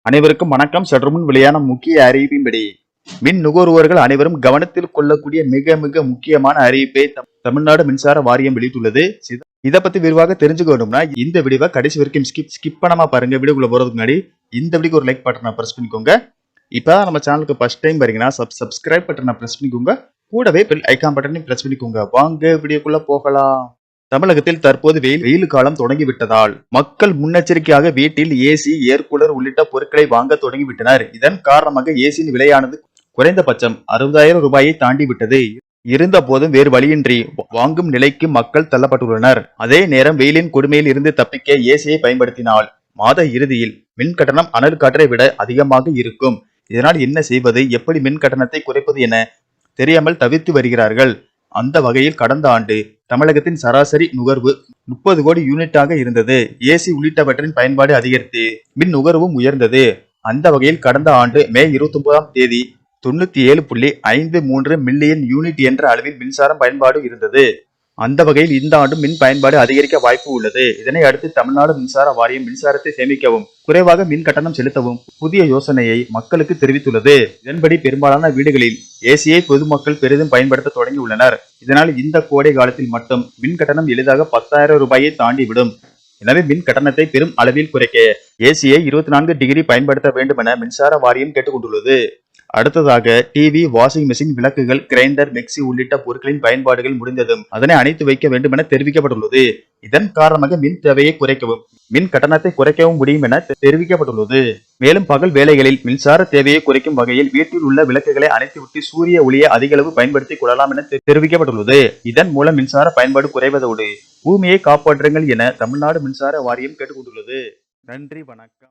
அனைவருக்கும் வணக்கம். சற்றுமுன் வெளியான முக்கிய அறிவிப்பின்படி மின் நுகர்வோர்கள் அனைவரும் கவனத்தில் கொள்ளக்கூடிய மிக மிக முக்கியமான அறிவிப்பை தமிழ்நாடு மின்சார வாரியம் வெளியிட்டுள்ளது. இதை பத்தி விரிவாக தெரிஞ்சுக்கணும்னா இந்த வீடியோவை கடைசி வரைக்கும் ஸ்கிப் பண்ணாம பாருங்க. வீடியோக்குள்ள போறதுக்கு முன்னாடி இந்த வீடியோக்கு ஒரு லைக் பட்டனை பிரஸ் பண்ணிக்கோங்க. இப்பதான் நம்ம சேனலுக்கு ஃபர்ஸ்ட் டைம் பாருங்கன்னா சப்ஸ்கிரைப் பட்டனை பிரஸ் பண்ணிக்கோங்க. கூடவே பெல் ஐகான் பட்டனை பிரஸ் பண்ணிக்கோங்க. வாங்க வீடியோக்குள்ள போகலாம். தமிழகத்தில் தற்போது வெயில் காலம் தொடங்கிவிட்டதால் மக்கள் முன்னெச்சரிக்கையாக வீட்டில் ஏசி, ஏர் கூலர் உள்ளிட்ட பொருட்களை வாங்க தொடங்கிவிட்டனர். இதன் காரணமாக ஏசியின் விலையானது குறைந்தபட்சம் 60,000 ரூபாயை தாண்டி விட்டது. இருந்த போதும் வேறு வழியின்றி வாங்கும் நிலைக்கு மக்கள் தள்ளப்பட்டுள்ளனர். அதே நேரம் வெயிலின் கொடுமையில் இருந்து தப்பிக்க ஏசியை பயன்படுத்தினால் மாத இறுதியில் மின் கட்டணம் அனல் காற்றை விட அதிகமாக இருக்கும். இதனால் என்ன செய்வது, எப்படி மின் கட்டணத்தை குறைப்பது என தெரியாமல் தவிர்த்து வருகிறார்கள். அந்த வகையில் கடந்த ஆண்டு தமிழகத்தின் சராசரி நுகர்வு 30 கோடி யூனிட்டாக இருந்தது. ஏசி உள்ளிட்டவற்றின் பயன்பாடு அதிகரித்து மின் நுகர்வும் உயர்ந்தது. அந்த வகையில் கடந்த ஆண்டு மே 29ஆம் தேதி 97.53 மில்லியன் யூனிட் என்ற அளவில் மின்சாரம் பயன்பாடு இருந்தது. அந்த வகையில் இந்த ஆண்டு மின் பயன்பாடு அதிகரிக்க வாய்ப்பு உள்ளது. இதனை அடுத்து தமிழ்நாடு மின்சார வாரியம் மின்சாரத்தை சேமிக்கவும் குறைவாக மின் கட்டணம் செலுத்தவும் புதிய யோசனையை மக்களுக்கு தெரிவித்துள்ளது. இதன்படி பெரும்பாலான வீடுகளில் ஏசியை பொதுமக்கள் பெரிதும் பயன்படுத்த தொடங்கியுள்ளனர். இதனால் இந்த கோடை காலத்தில் மட்டும் மின் கட்டணம் எளிதாக 10,000 ரூபாயை தாண்டிவிடும். எனவே மின் கட்டணத்தை பெரும் அளவில் குறைக்க ஏசியை 24 டிகிரி பயன்படுத்த வேண்டும் என மின்சார வாரியம் கேட்டுக்கொண்டுள்ளது. அடுத்ததாக டிவி, வாஷிங் மெஷின், விளக்குகள், கிரைண்டர், மிக்சி உள்ளிட்ட பொருட்களின் பயன்பாடுகள் முடிந்ததும் அதனை அணைத்து வைக்க வேண்டும் என தெரிவிக்கப்பட்டுள்ளது. இதன் காரணமாக மின் தேவையை குறைக்கவும் மின் கட்டணத்தை குறைக்கவும் முடியும் என தெரிவிக்கப்பட்டுள்ளது. மேலும் பகல் வேளைகளில் மின்சார தேவையை குறைக்கும் வகையில் வீட்டில் உள்ள விளக்குகளை அணைத்துவிட்டு சூரிய ஒளியை அதிக அளவு பயன்படுத்திக் கொள்ளலாம் என தெரிவிக்கப்பட்டுள்ளது. இதன் மூலம் மின்சார பயன்பாடு குறைவதோடு பூமியை காப்பாற்றுங்கள் என தமிழ்நாடு மின்சார வாரியம் கேட்டுக்கொண்டுள்ளது. நன்றி, வணக்கம்.